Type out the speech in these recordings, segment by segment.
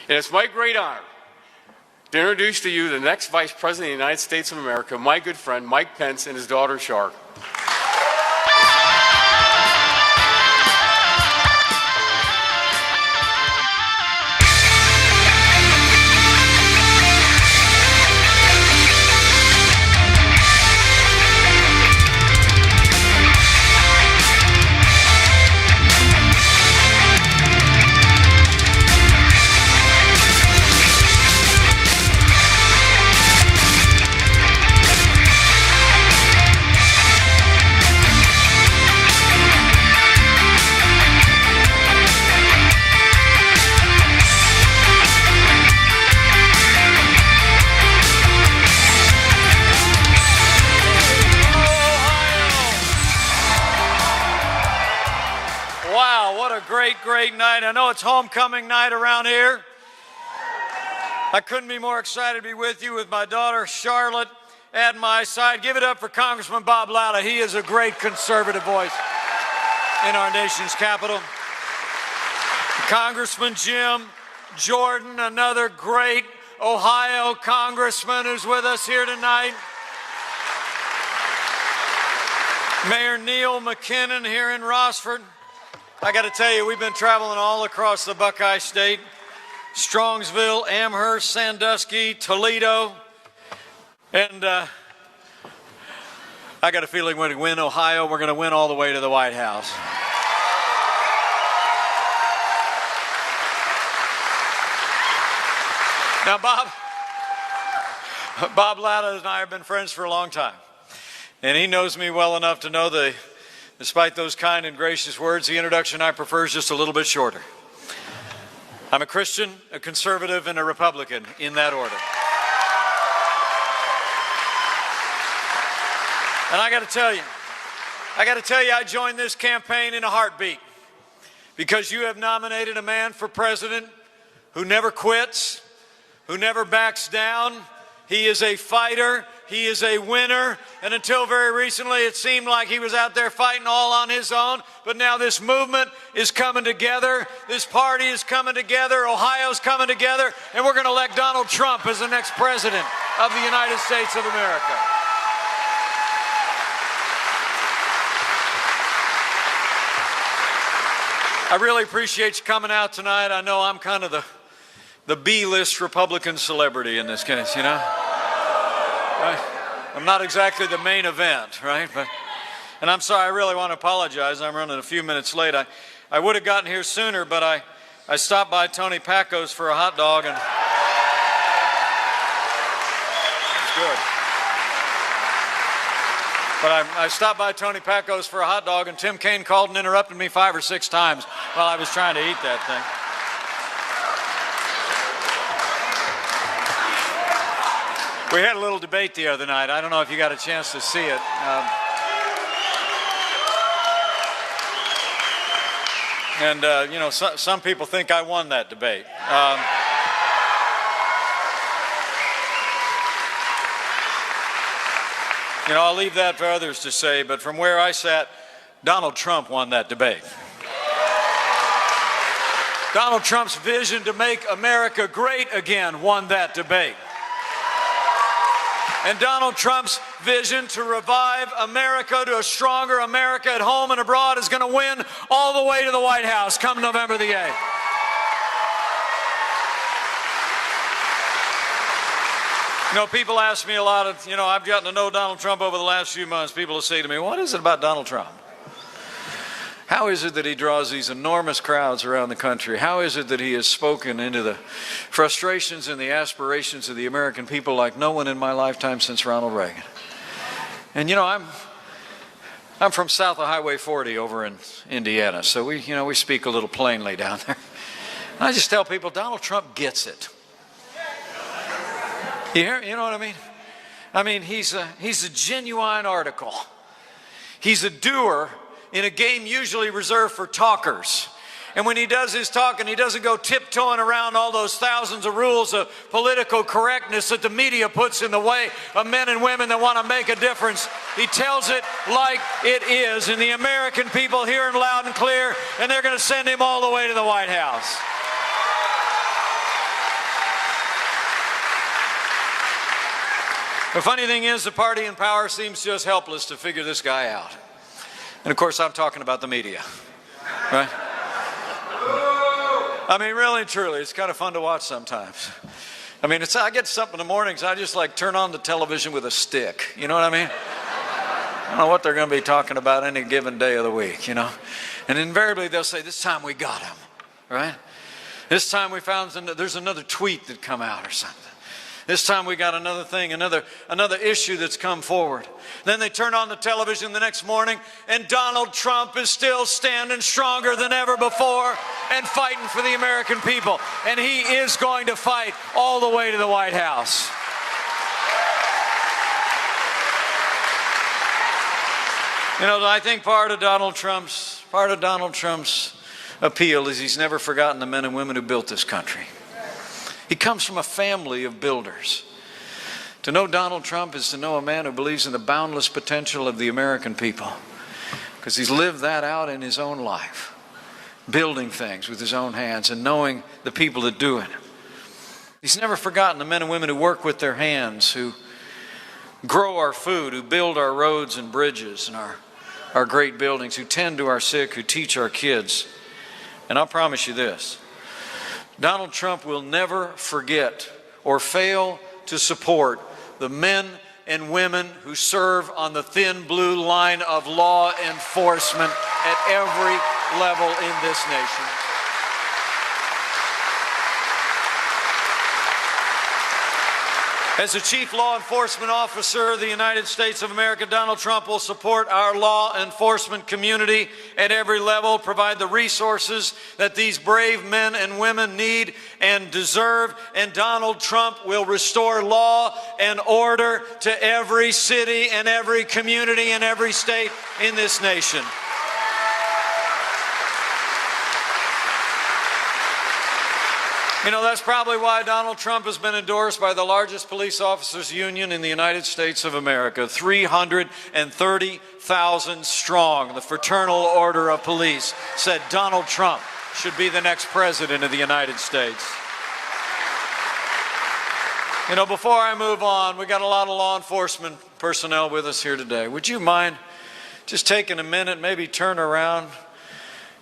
And it's my great honor to introduce to you the next Vice President of the United States of America, my good friend Mike Pence and his daughter Char. Wow, what a great night. I know it's homecoming night around here. I couldn't be more excited to be with you with my daughter Charlotte at my side. Give it up for Congressman Bob Latta. He is a great conservative voice in our nation's capital. Congressman Jim Jordan, another great Ohio congressman who's with us here tonight. Mayor Neil McKinnon here in Rossford. I got to tell you, we've been traveling all across the Buckeye State. Strongsville, Amherst, Sandusky, Toledo. And I got a feeling when we win Ohio, we're going to win all the way to the White House. Now, Bob Latta and I have been friends for a long time. And he knows me well enough to know that despite those kind and gracious words, the introduction I prefer is just a little bit shorter. I'm a Christian, a conservative, and a Republican in that order. And I got to tell you, I joined this campaign in a heartbeat because you have nominated a man for president who never quits, who never backs down. He is a fighter. He is a winner. And until very recently, it seemed like he was out there fighting all on his own. But now this movement is coming together. This party is coming together. Ohio's coming together. And we're going to elect Donald Trump as the next president of the United States of America. I really appreciate you coming out tonight. I know I'm kind of the B-list Republican celebrity in this case, you know? I'm not exactly the main event, right? And I'm sorry, I really want to apologize. I'm running a few minutes late. I would have gotten here sooner, but I stopped by Tony Packo's for a hot dog, and it's good. But I stopped by Tony Packo's for a hot dog, and Tim Kaine called and interrupted me 5 or 6 times while I was trying to eat that thing. We had a little debate the other night. I don't know if you got a chance to see it. You know, some people think I won that debate. You know, I'll leave that for others to say, but from where I sat, Donald Trump won that debate. Donald Trump's vision to make America great again won that debate. And Donald Trump's vision to revive America to a stronger America at home and abroad is going to win all the way to the White House come November the 8th. You know, people ask me a lot of, you know, I've gotten to know Donald Trump over the last few months. People will say to me, what is it about Donald Trump? How is it that he draws these enormous crowds around the country? How is it that he has spoken into the frustrations and the aspirations of the American people like no one in my lifetime since Ronald Reagan? And you know, I'm from south of Highway 40 over in Indiana, so we speak a little plainly down there. And I just tell people, Donald Trump gets it. You know what I mean? I mean, he's a genuine article. He's a doer in a game usually reserved for talkers. And when he does his talking, he doesn't go tiptoeing around all those thousands of rules of political correctness that the media puts in the way of men and women that want to make a difference. He tells it like it is, and the American people hear him loud and clear, and they're going to send him all the way to the White House. The funny thing is, the party in power seems just helpless to figure this guy out. And of course, I'm talking about the media, right? I mean, really and truly, it's kind of fun to watch sometimes. I mean, I get something in the mornings, I just like turn on the television with a stick. You know what I mean? I don't know what they're going to be talking about any given day of the week, you know? And invariably they'll say, this time we got him, right? This time we found there's another tweet that come out or something. This time we got another thing, another issue that's come forward. Then they turn on the television the next morning and Donald Trump is still standing stronger than ever before and fighting for the American people. And he is going to fight all the way to the White House. You know, I think part of Donald Trump's appeal is he's never forgotten the men and women who built this country. He comes from a family of builders. To know Donald Trump is to know a man who believes in the boundless potential of the American people, because he's lived that out in his own life, building things with his own hands and knowing the people that do it. He's never forgotten the men and women who work with their hands, who grow our food, who build our roads and bridges and our great buildings, who tend to our sick, who teach our kids. And I'll promise you this, Donald Trump will never forget or fail to support the men and women who serve on the thin blue line of law enforcement at every level in this nation. As the chief law enforcement officer of the United States of America, Donald Trump will support our law enforcement community at every level, provide the resources that these brave men and women need and deserve, and Donald Trump will restore law and order to every city and every community and every state in this nation. You know, that's probably why Donald Trump has been endorsed by the largest police officers union in the United States of America, 330,000 strong. The Fraternal Order of Police said Donald Trump should be the next president of the United States. You know, before I move on, we got a lot of law enforcement personnel with us here today. Would you mind just taking a minute, maybe turn around,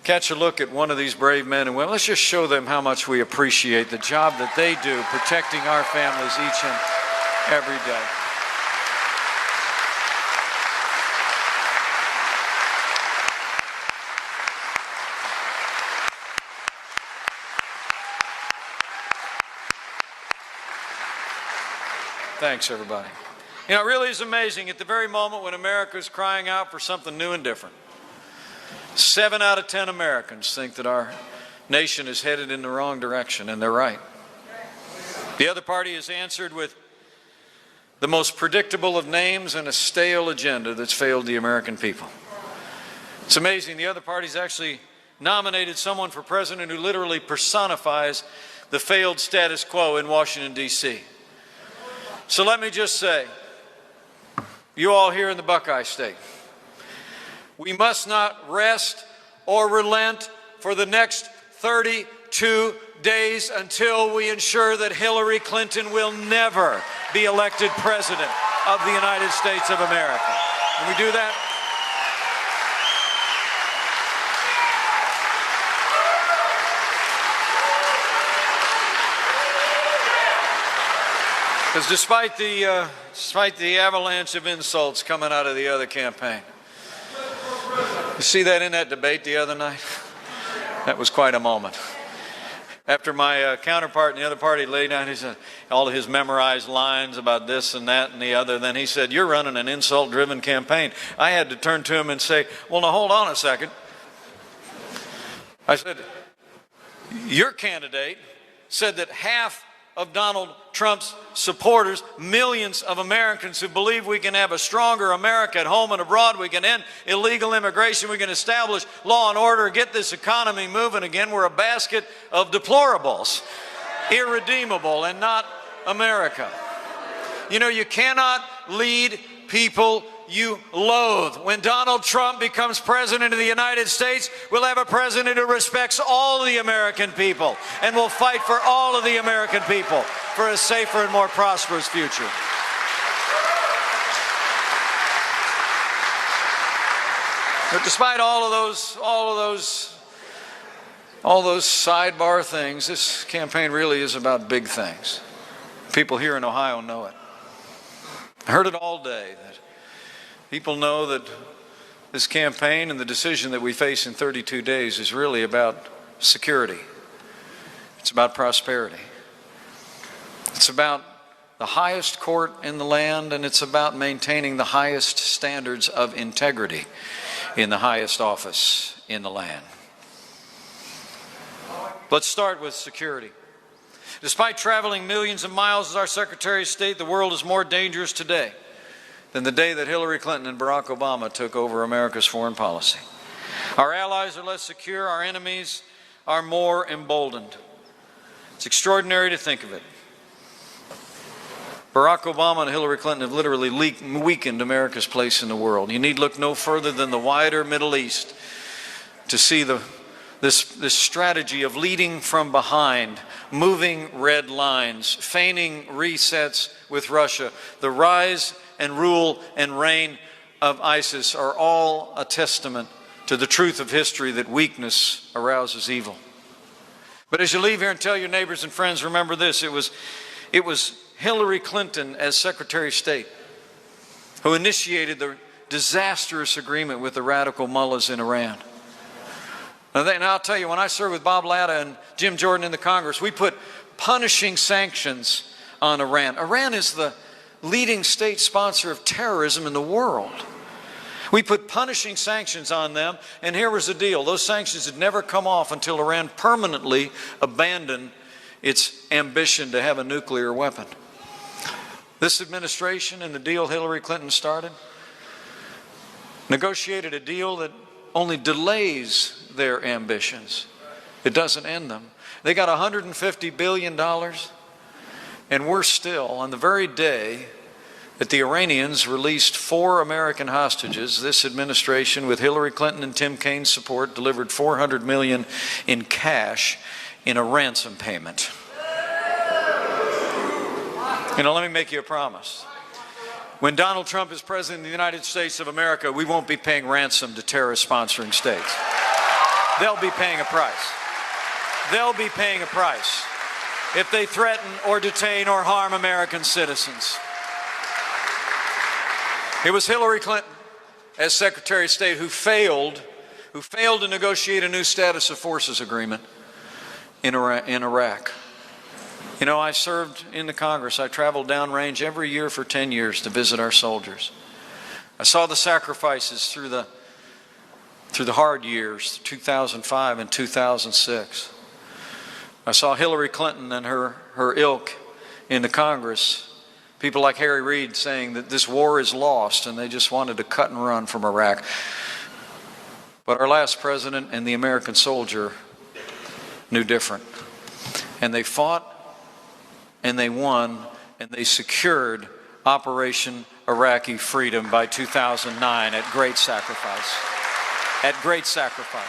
catch a look at one of these brave men and women? Let's just show them how much we appreciate the job that they do protecting our families each and every day. Thanks, everybody. You know, it really is amazing. At the very moment when America is crying out for something new and different, 7 out of 10 Americans think that our nation is headed in the wrong direction, and they're right. The other party has answered with the most predictable of names and a stale agenda that's failed the American people. It's amazing. The other party's actually nominated someone for president who literally personifies the failed status quo in Washington, D.C. So let me just say, you all here in the Buckeye State, we must not rest or relent for the next 32 days until we ensure that Hillary Clinton will never be elected president of the United States of America. Can we do that? Because despite the avalanche of insults coming out of the other campaign, you see that in that debate the other night? That was quite a moment. After my counterpart in the other party laid down all of his memorized lines about this and that and the other, then he said, "You're running an insult-driven campaign." I had to turn to him and say, "Well, now hold on a second." I said, "Your candidate said that half of Donald Trump's supporters, millions of Americans who believe we can have a stronger America at home and abroad, we can end illegal immigration, we can establish law and order, get this economy moving again. We're a basket of deplorables, irredeemable and not America." You know, you cannot lead people you loathe. When Donald Trump becomes president of the United States, we'll have a president who respects all the American people and will fight for all of the American people for a safer and more prosperous future. But despite all of those sidebar things, this campaign really is about big things. People here in Ohio know it. I heard it all day. That people know that this campaign and the decision that we face in 32 days is really about security. It's about prosperity. It's about the highest court in the land, and it's about maintaining the highest standards of integrity in the highest office in the land. Let's start with security. Despite traveling millions of miles as our Secretary of State, the world is more dangerous today than the day that Hillary Clinton and Barack Obama took over America's foreign policy. Our allies are less secure, our enemies are more emboldened. It's extraordinary to think of it. Barack Obama and Hillary Clinton have literally weakened America's place in the world. You need look no further than the wider Middle East to see this strategy of leading from behind, moving red lines, feigning resets with Russia. The rise and rule and reign of ISIS are all a testament to the truth of history that weakness arouses evil. But as you leave here and tell your neighbors and friends, remember this, it was Hillary Clinton as Secretary of State who initiated the disastrous agreement with the radical mullahs in Iran. And I'll tell you, when I served with Bob Latta and Jim Jordan in the Congress, we put punishing sanctions on Iran. Iran is the leading state sponsor of terrorism in the world. We put punishing sanctions on them, and here was the deal. Those sanctions had never come off until Iran permanently abandoned its ambition to have a nuclear weapon. This administration and the deal Hillary Clinton started negotiated a deal that only delays their ambitions. It doesn't end them. They got $150 billion, and we're still, on the very day that the Iranians released 4 American hostages, this administration, with Hillary Clinton and Tim Kaine's support, delivered $400 million in cash in a ransom payment. You know, let me make you a promise. When Donald Trump is president of the United States of America, we won't be paying ransom to terrorist-sponsoring states. They'll be paying a price. They'll be paying a price if they threaten or detain or harm American citizens. It was Hillary Clinton, as Secretary of State, who failed to negotiate a new status of forces agreement in Iraq. You know, I served in the Congress. I traveled downrange every year for 10 years to visit our soldiers. I saw the sacrifices through the hard years, 2005 and 2006. I saw Hillary Clinton and her ilk in the Congress, people like Harry Reid saying that this war is lost and they just wanted to cut and run from Iraq. But our last president and the American soldier knew different. And they fought and they won and they secured Operation Iraqi Freedom by 2009 at great sacrifice. At great sacrifice.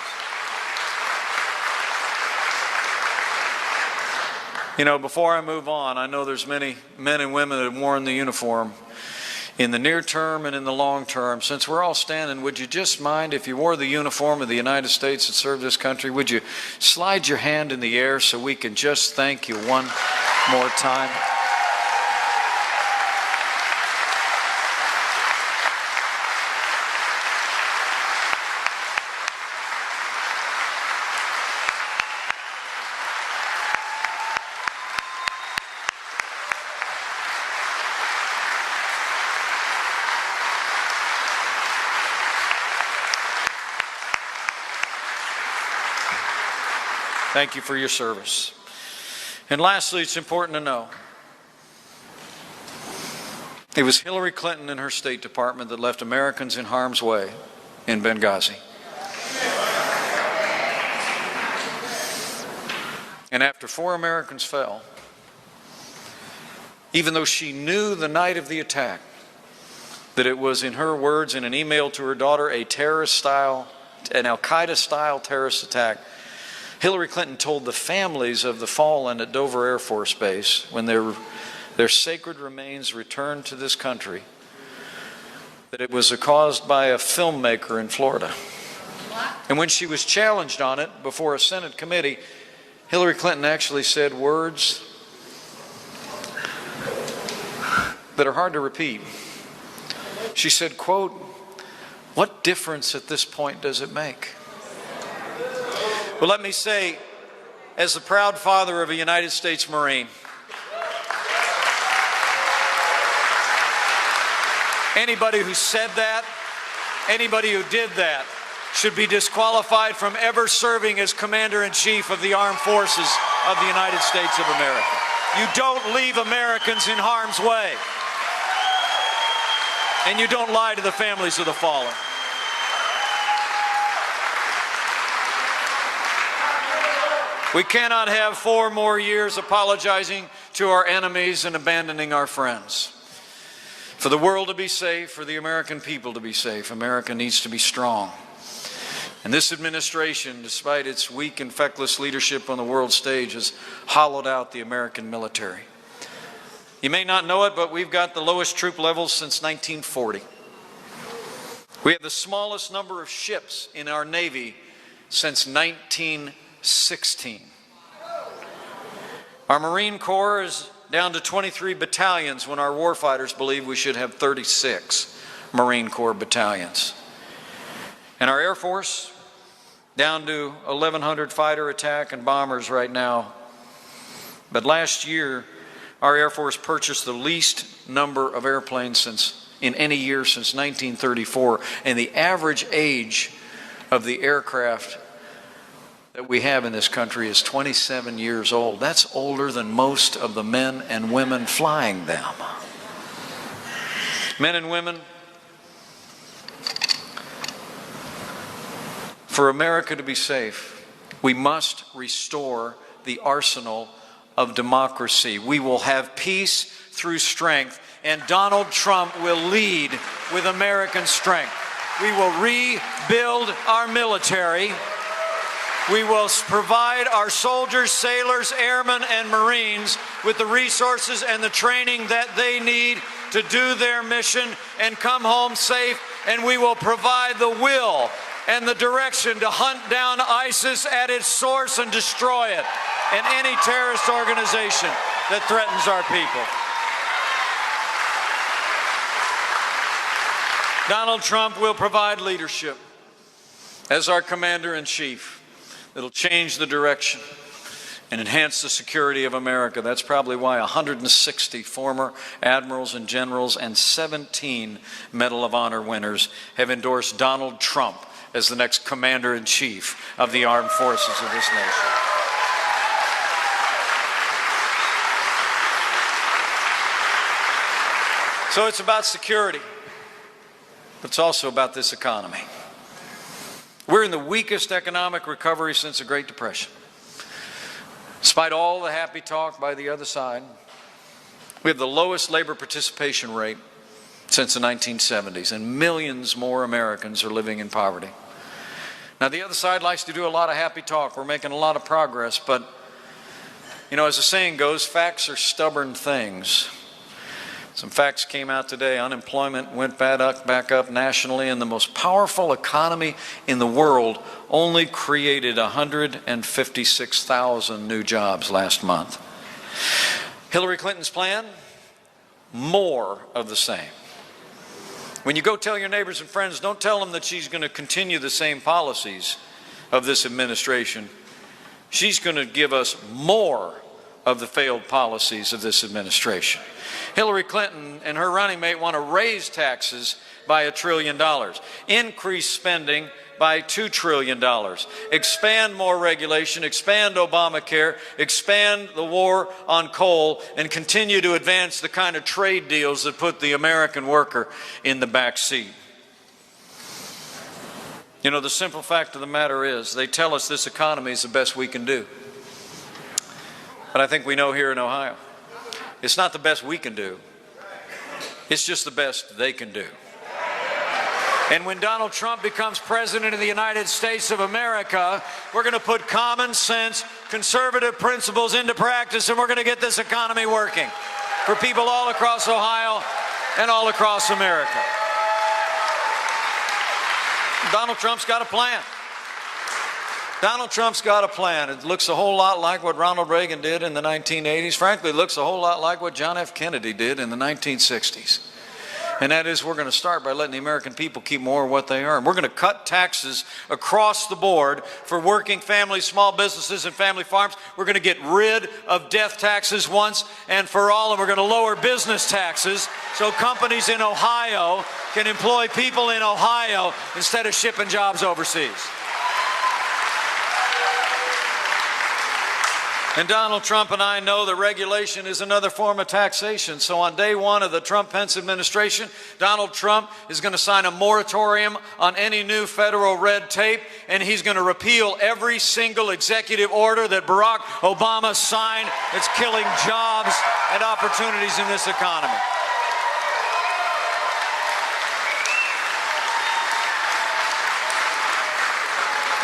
You know, before I move on, I know there's many men and women that have worn the uniform in the near term and in the long term. Since we're all standing, would you just mind, if you wore the uniform of the United States and served this country, would you slide your hand in the air so we can just thank you one more time? Thank you for your service. And lastly, it's important to know, it was Hillary Clinton and her State Department that left Americans in harm's way in Benghazi. And after 4 Americans fell, even though she knew the night of the attack that it was, in her words in an email to her daughter, an Al-Qaeda-style terrorist attack, Hillary Clinton told the families of the fallen at Dover Air Force Base, when their sacred remains returned to this country, that it was caused by a filmmaker in Florida. And when she was challenged on it before a Senate committee, Hillary Clinton actually said words that are hard to repeat. She said, quote, "What difference at this point does it make?" Well, let me say, as the proud father of a United States Marine, anybody who said that, anybody who did that, should be disqualified from ever serving as Commander-in-Chief of the Armed Forces of the United States of America. You don't leave Americans in harm's way. And you don't lie to the families of the fallen. We cannot have 4 more years apologizing to our enemies and abandoning our friends. For the world to be safe, for the American people to be safe, America needs to be strong. And this administration, despite its weak and feckless leadership on the world stage, has hollowed out the American military. You may not know it, but we've got the lowest troop levels since 1940. We have the smallest number of ships in our Navy since 1916. Our Marine Corps is down to 23 battalions when our warfighters believe we should have 36 Marine Corps battalions. And our Air Force, down to 1,100 fighter attack and bombers right now. But last year, our Air Force purchased the least number of airplanes in any year since 1934. And the average age of the aircraft that we have in this country is 27 years old. That's older than most of the men and women flying them. Men and women, for America to be safe, we must restore the arsenal of democracy. We will have peace through strength, and Donald Trump will lead with American strength. We will rebuild our military. We will provide our soldiers, sailors, airmen, and Marines with the resources and the training that they need to do their mission and come home safe. And we will provide the will and the direction to hunt down ISIS at its source and destroy it, and any terrorist organization that threatens our people. Donald Trump will provide leadership as our Commander-in-Chief that'll change the direction and enhance the security of America. That's probably why 160 former admirals and generals and 17 Medal of Honor winners have endorsed Donald Trump as the next Commander-in-Chief of the armed forces of this nation. So it's about security, but it's also about this economy. We're in the weakest economic recovery since the Great Depression. Despite all the happy talk by the other side, we have the lowest labor participation rate since the 1970s, and millions more Americans are living in poverty. Now, the other side likes to do a lot of happy talk. We're making a lot of progress, but, you know, as the saying goes, facts are stubborn things. Some facts came out today. Unemployment went back up nationally, and the most powerful economy in the world only created 156,000 new jobs last month. Hillary Clinton's plan? More of the same. When you go tell your neighbors and friends, don't tell them that she's going to continue the same policies of this administration. She's going to give us more of the failed policies of this administration. Hillary Clinton and her running mate want to raise taxes by $1 trillion, increase spending by $2 trillion, expand more regulation, expand Obamacare, expand the war on coal, and continue to advance the kind of trade deals that put the American worker in the back seat. You know, the simple fact of the matter is, they tell us this economy is the best we can do. But I think we know here in Ohio, it's not the best we can do. It's just the best they can do. And when Donald Trump becomes president of the United States of America, we're going to put common sense, conservative principles into practice, and we're going to get this economy working for people all across Ohio and all across America. Donald Trump's got a plan. Donald Trump's got a plan. It looks a whole lot like what Ronald Reagan did in the 1980s. Frankly, it looks a whole lot like what John F. Kennedy did in the 1960s. And that is, we're going to start by letting the American people keep more of what they earn. We're going to cut taxes across the board for working families, small businesses, and family farms. We're going to get rid of death taxes once and for all, and we're going to lower business taxes so companies in Ohio can employ people in Ohio instead of shipping jobs overseas. And Donald Trump and I know that regulation is another form of taxation. So on day one of the Trump-Pence administration, Donald Trump is going to sign a moratorium on any new federal red tape, and he's going to repeal every single executive order that Barack Obama signed that's killing jobs and opportunities in this economy.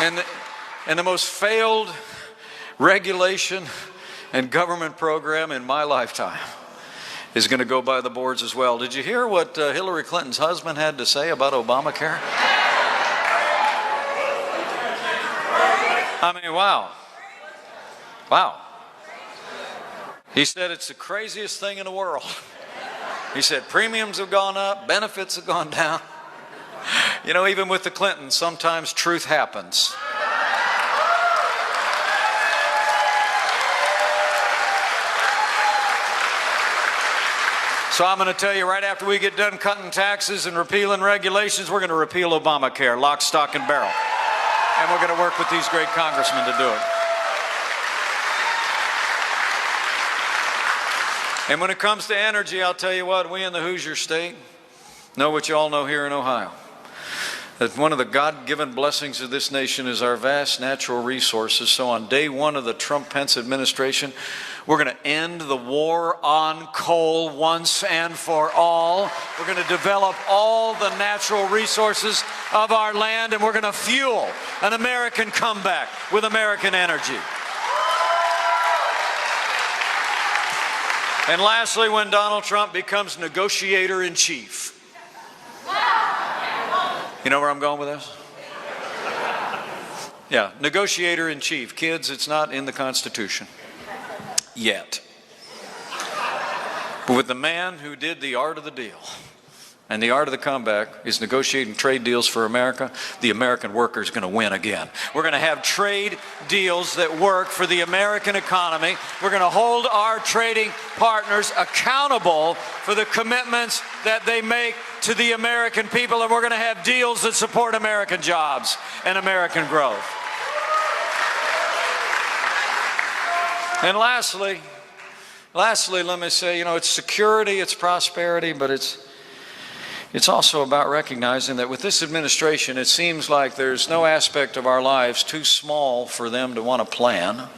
And the most failed regulation and government program in my lifetime is going to go by the boards as well. Did you hear what Hillary Clinton's husband had to say about Obamacare? I mean, wow. Wow. He said it's the craziest thing in the world. He said premiums have gone up, benefits have gone down. You know, even with the Clintons, sometimes truth happens. So I'm going to tell you, right after we get done cutting taxes and repealing regulations, we're going to repeal Obamacare, lock, stock, and barrel. And we're going to work with these great congressmen to do it. And when it comes to energy, I'll tell you what, we in the Hoosier State know what you all know here in Ohio. That one of the God-given blessings of this nation is our vast natural resources. So on day one of the Trump-Pence administration, we're going to end the war on coal once and for all. We're going to develop all the natural resources of our land, and we're going to fuel an American comeback with American energy. And lastly, when Donald Trump becomes negotiator in chief. You know where I'm going with this? Yeah, negotiator in chief. Kids, it's not in the Constitution. Yet. But with the man who did the art of the deal, and the art of the comeback is negotiating trade deals for America, the American worker is going to win again. We're going to have trade deals that work for the American economy. We're going to hold our trading partners accountable for the commitments that they make to the American people, and we're going to have deals that support American jobs and American growth. And lastly, let me say, you know, it's security, it's prosperity, but it's also about recognizing that with this administration, it seems like there's no aspect of our lives too small for them to want to plan.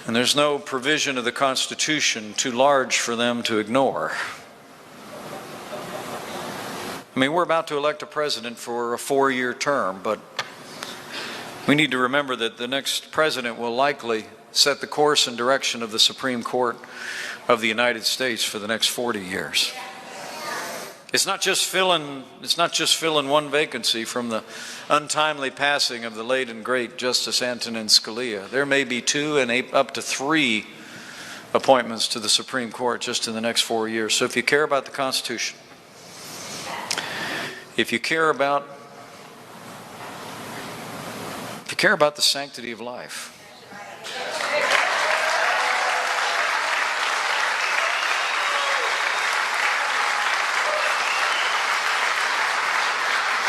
And there's no provision of the Constitution too large for them to ignore. I mean, we're about to elect a president for a 4-year term, but we need to remember that the next president will likely set the course and direction of the Supreme Court of the United States for the next 40 years. It's not just filling one vacancy from the untimely passing of the late and great Justice Antonin Scalia. There may be 2 and up to 3 appointments to the Supreme Court just in the next 4 years. So if you care about the Constitution, if you care about the sanctity of life,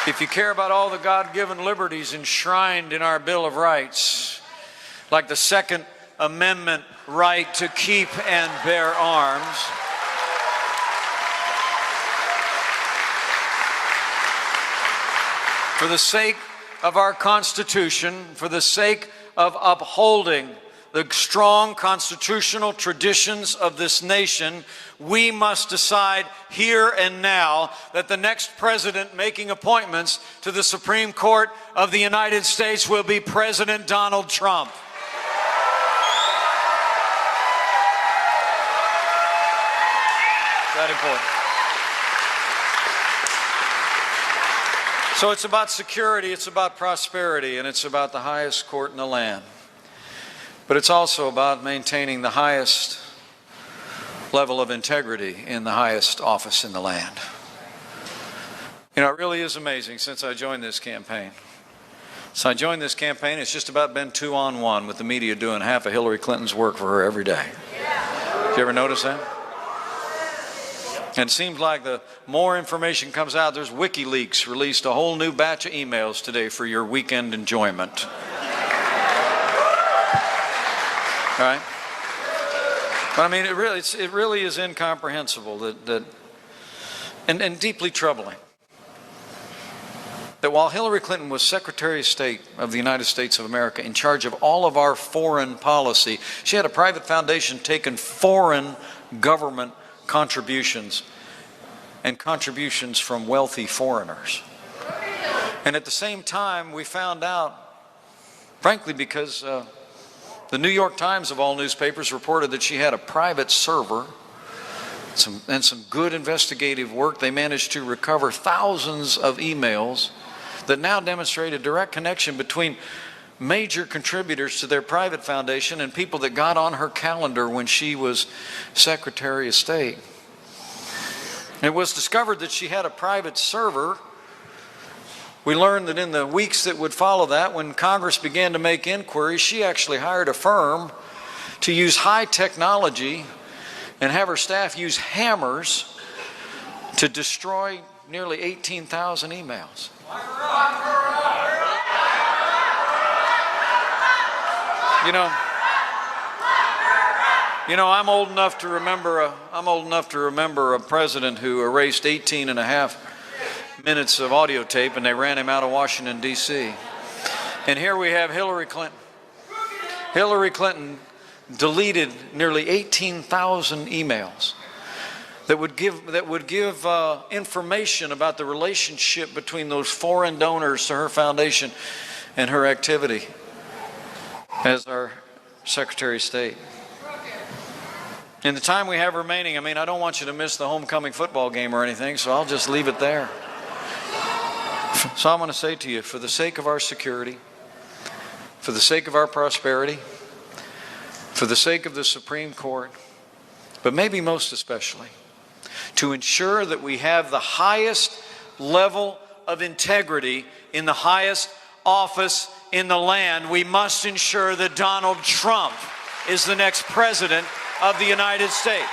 if you care about all the God-given liberties enshrined in our Bill of Rights, like the Second Amendment right to keep and bear arms, for the sake of our Constitution, for the sake of upholding the strong constitutional traditions of this nation, we must decide here and now that the next president making appointments to the Supreme Court of the United States will be President Donald Trump. That important. So it's about security, it's about prosperity, and it's about the highest court in the land. But it's also about maintaining the highest level of integrity in the highest office in the land. You know, it really is amazing since I joined this campaign. Since I joined this campaign, it's just about been 2-on-1 with the media doing half of Hillary Clinton's work for her every day. Did you ever notice that? And it seems like the more information comes out, there's WikiLeaks released a whole new batch of emails today for your weekend enjoyment. Right? But I mean, it really is incomprehensible and deeply troubling that while Hillary Clinton was Secretary of State of the United States of America in charge of all of our foreign policy, she had a private foundation taking foreign government contributions and contributions from wealthy foreigners. And at the same time, we found out, frankly, because the New York Times of all newspapers reported that she had a private server and some good investigative work. They managed to recover thousands of emails that now demonstrate a direct connection between major contributors to their private foundation and people that got on her calendar when she was Secretary of State. It was discovered that she had a private server. We learned that in the weeks that would follow that, when Congress began to make inquiries, she actually hired a firm to use high technology and have her staff use hammers to destroy nearly 18,000 emails. You know, I'm old enough to remember a president who erased 18 and a half minutes of audio tape and they ran him out of Washington, D.C. And here we have Hillary Clinton. Hillary Clinton deleted nearly 18,000 emails that would give information about the relationship between those foreign donors to her foundation and her activity as our Secretary of State. In the time we have remaining, I mean, I don't want you to miss the homecoming football game or anything, so I'll just leave it there. So I'm going to say to you, for the sake of our security, for the sake of our prosperity, for the sake of the Supreme Court, but maybe most especially, to ensure that we have the highest level of integrity in the highest office in the land, we must ensure that Donald Trump is the next president of the United States.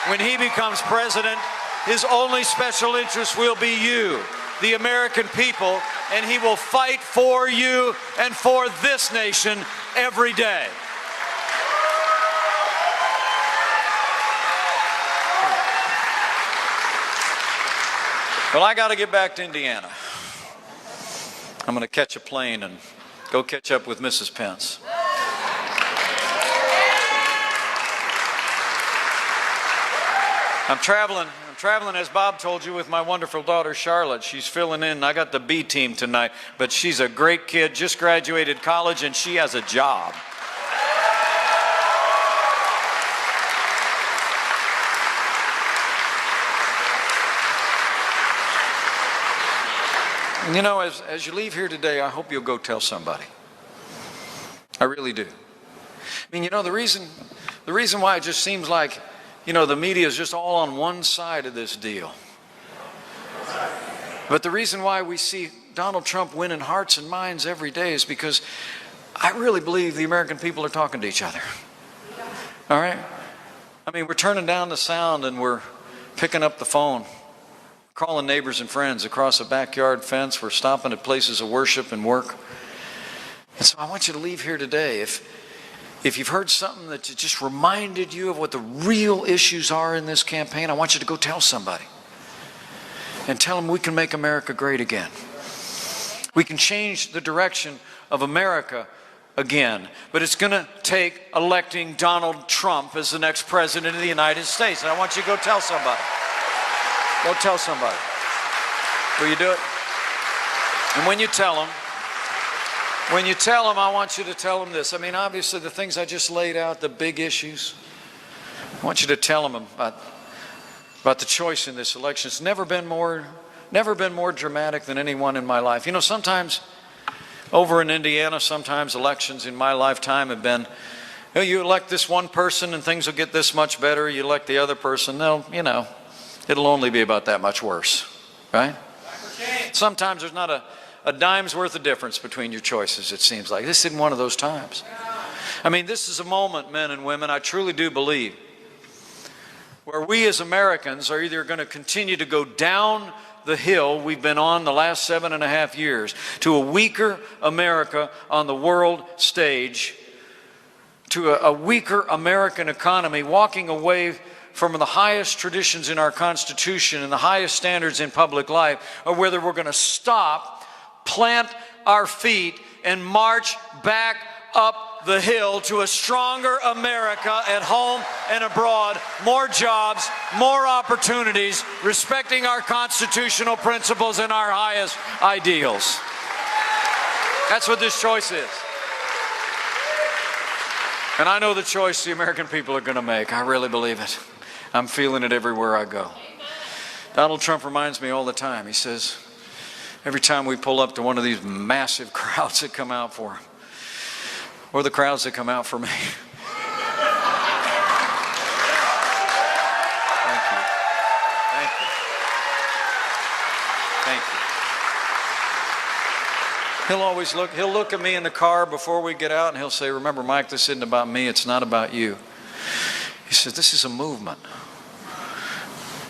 When he becomes president, his only special interest will be you, the American people, and he will fight for you and for this nation every day. Well, I got to get back to Indiana. I'm going to catch a plane and go catch up with Mrs. Pence. I'm traveling, as Bob told you, with my wonderful daughter, Charlotte. She's filling in. I got the B team tonight, but she's a great kid, just graduated college, and she has a job. And you know, as you leave here today, I hope you'll go tell somebody. I really do. I mean, you know, the reason why it just seems like, you know, the media is just all on one side of this deal. But the reason why we see Donald Trump winning hearts and minds every day is because I really believe the American people are talking to each other. All right? I mean, we're turning down the sound and we're picking up the phone, calling neighbors and friends across a backyard fence. We're stopping at places of worship and work. And so I want you to leave here today. If you've heard something that just reminded you of what the real issues are in this campaign, I want you to go tell somebody. And tell them we can make America great again. We can change the direction of America again. But it's going to take electing Donald Trump as the next president of the United States. And I want you to go tell somebody. Go tell somebody. Will you do it? And when you tell them, I want you to tell them this. I mean, obviously, the things I just laid out, the big issues, I want you to tell them about the choice in this election. It's never been more never been more dramatic than anyone in my life. You know, sometimes over in Indiana, sometimes elections in my lifetime have been, you elect this one person and things will get this much better. You elect the other person, it'll only be about that much worse, right? Sometimes there's not a dime's worth of difference between your choices, it seems like. This isn't one of those times. I mean, this is a moment, men and women, I truly do believe, where we as Americans are either going to continue to go down the hill we've been on the last 7.5 years to a weaker America on the world stage, to a weaker American economy, walking away from the highest traditions in our Constitution and the highest standards in public life, or whether we're going to stop, plant our feet, and march back up the hill to a stronger America at home and abroad, more jobs, more opportunities, respecting our constitutional principles and our highest ideals. That's what this choice is. And I know the choice the American people are going to make. I really believe it. I'm feeling it everywhere I go. Donald Trump reminds me all the time. He says, every time we pull up to one of these massive crowds that come out for him, or the crowds that come out for me. Thank you. Thank you. Thank you. He'll look at me in the car before we get out and he'll say, remember, Mike, this isn't about me, it's not about you. He says, this is a movement.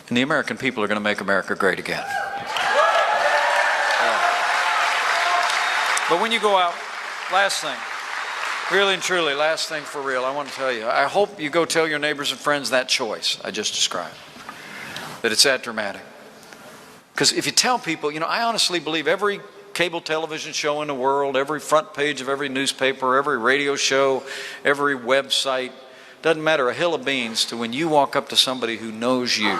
And the American people are going to make America great again. Yeah. But when you go out, last thing, really and truly, last thing for real, I want to tell you, I hope you go tell your neighbors and friends that choice I just described, that it's that dramatic. Because if you tell people, I honestly believe every cable television show in the world, every front page of every newspaper, every radio show, every website, doesn't matter a hill of beans to when you walk up to somebody who knows you,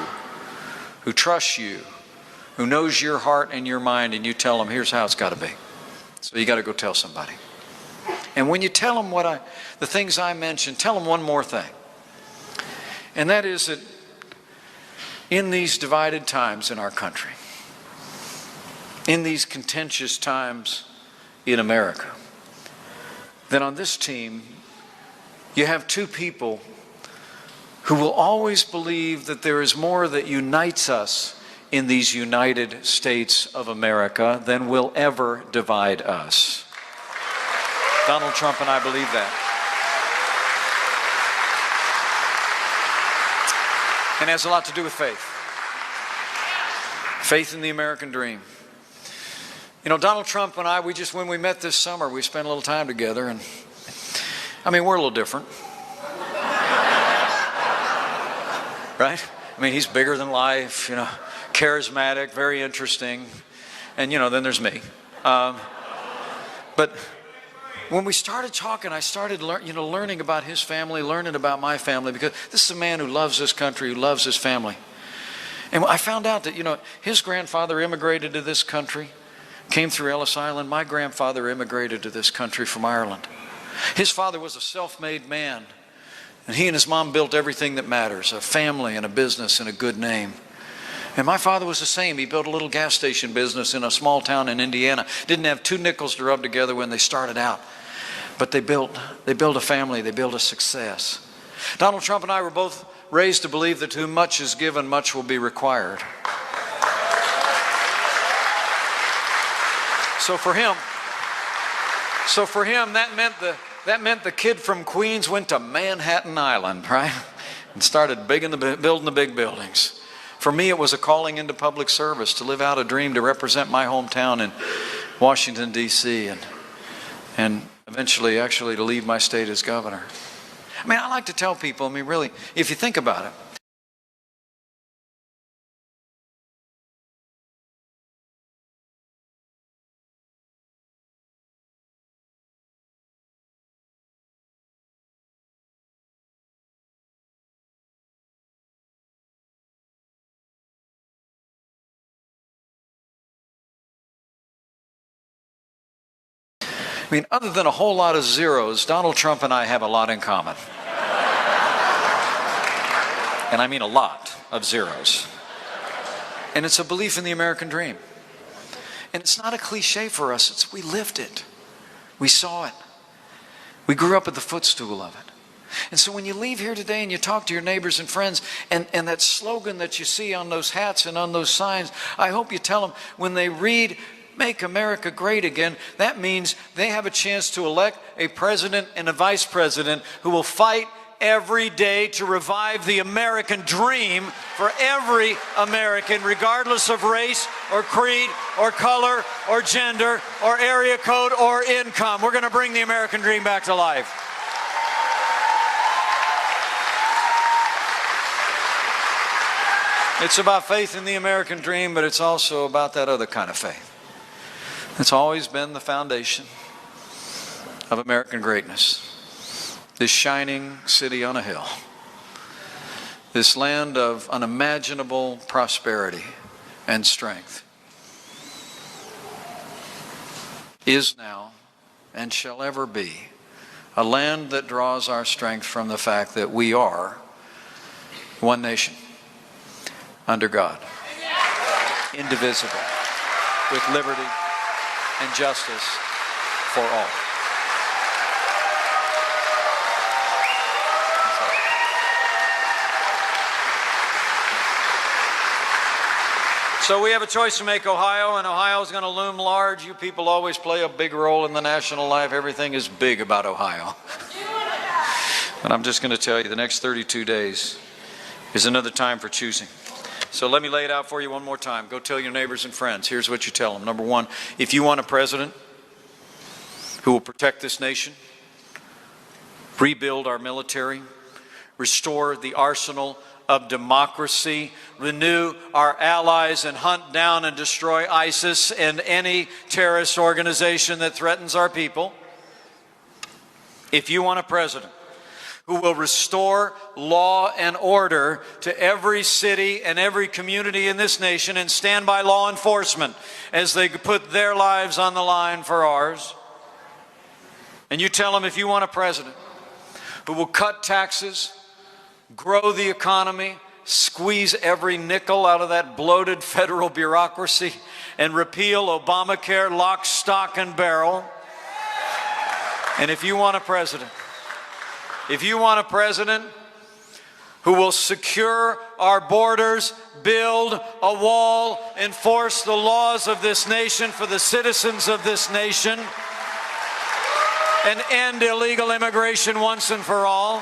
who trusts you, who knows your heart and your mind, and you tell them, here's how it's got to be. So you got to go tell somebody. And when you tell them the things I mentioned, tell them one more thing. And that is that in these divided times in our country, in these contentious times in America, that on this team, you have two people who will always believe that there is more that unites us in these United States of America than will ever divide us. Donald Trump and I believe that. And it has a lot to do with faith. Faith in the American dream. Donald Trump and I, when we met this summer, we spent a little time together, and we're a little different. Right? He's bigger than life, charismatic, very interesting. And, then there's me. But when we started talking, I started learning about his family, learning about my family, because this is a man who loves this country, who loves his family. And I found out that, his grandfather immigrated to this country, came through Ellis Island. My grandfather immigrated to this country from Ireland. His father was a self-made man, and he and his mom built everything that matters, a family and a business and a good name. And my father was the same. He built a little gas station business in a small town in Indiana. Didn't have 2 nickels to rub together when they started out. But they built a family, they built a success. Donald Trump and I were both raised to believe that to whom much is given, much will be required. So for him, that meant the kid from Queens went to Manhattan Island, right? And started building the big buildings. For me, it was a calling into public service, to live out a dream, to represent my hometown in Washington, D.C., and eventually actually to leave my state as governor. I like to tell people, really, if you think about it, other than a whole lot of zeros, Donald Trump and I have a lot in common. And I mean a lot of zeros. And it's a belief in the American dream. And it's not a cliche for us. We lived it. We saw it. We grew up at the footstool of it. And so when you leave here today and you talk to your neighbors and friends, and that slogan that you see on those hats and on those signs, I hope you tell them when they read "Make America Great Again," that means they have a chance to elect a president and a vice president who will fight every day to revive the American dream for every American, regardless of race or creed or color or gender or area code or income. We're going to bring the American dream back to life. It's about faith in the American dream, but it's also about that other kind of faith. It's always been the foundation of American greatness. This shining city on a hill. This land of unimaginable prosperity and strength is now and shall ever be a land that draws our strength from the fact that we are one nation under God, indivisible, with liberty and justice for all. So we have a choice to make, Ohio, and Ohio is going to loom large. You people always play a big role in the national life. Everything is big about Ohio. And I'm just going to tell you, the next 32 days is another time for choosing. So let me lay it out for you one more time. Go tell your neighbors and friends. Here's what you tell them. Number one, if you want a president who will protect this nation, rebuild our military, restore the arsenal of democracy, renew our allies, and hunt down and destroy ISIS and any terrorist organization that threatens our people, if you want a president who will restore law and order to every city and every community in this nation and stand by law enforcement as they put their lives on the line for ours. And you tell them, if you want a president who will cut taxes, grow the economy, squeeze every nickel out of that bloated federal bureaucracy, and repeal Obamacare lock, stock, and barrel. And if you want a president who will secure our borders, build a wall, enforce the laws of this nation for the citizens of this nation, and end illegal immigration once and for all.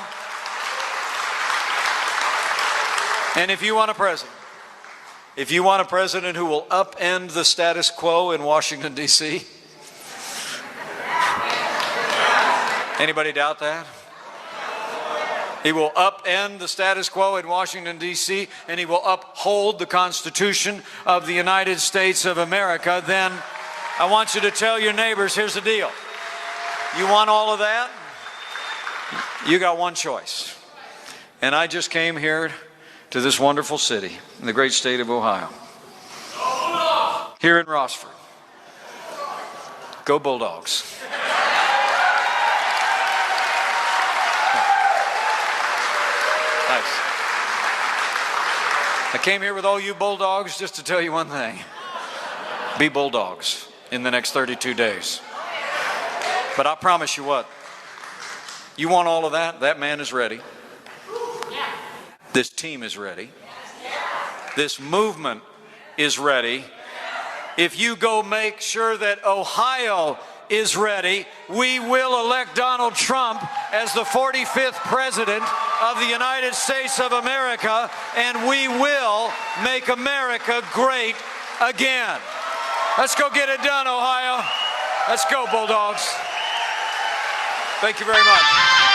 And if you want a president who will upend the status quo in Washington, D.C., anybody doubt that? He will upend the status quo in Washington, D.C., and he will uphold the Constitution of the United States of America. Then I want you to tell your neighbors, here's the deal. You want all of that? You got one choice. And I just came here to this wonderful city in the great state of Ohio, here in Rossford. Go Bulldogs. Nice. I came here with all you Bulldogs just to tell you one thing. Be Bulldogs in the next 32 days. But I promise you what, you want all of that? That man is ready. This team is ready. This movement is ready. If you go make sure that Ohio is ready, we will elect Donald Trump as the 45th president of the United States of America, and we will make America great again. Let's go get it done, Ohio. Let's go, Bulldogs. Thank you very much.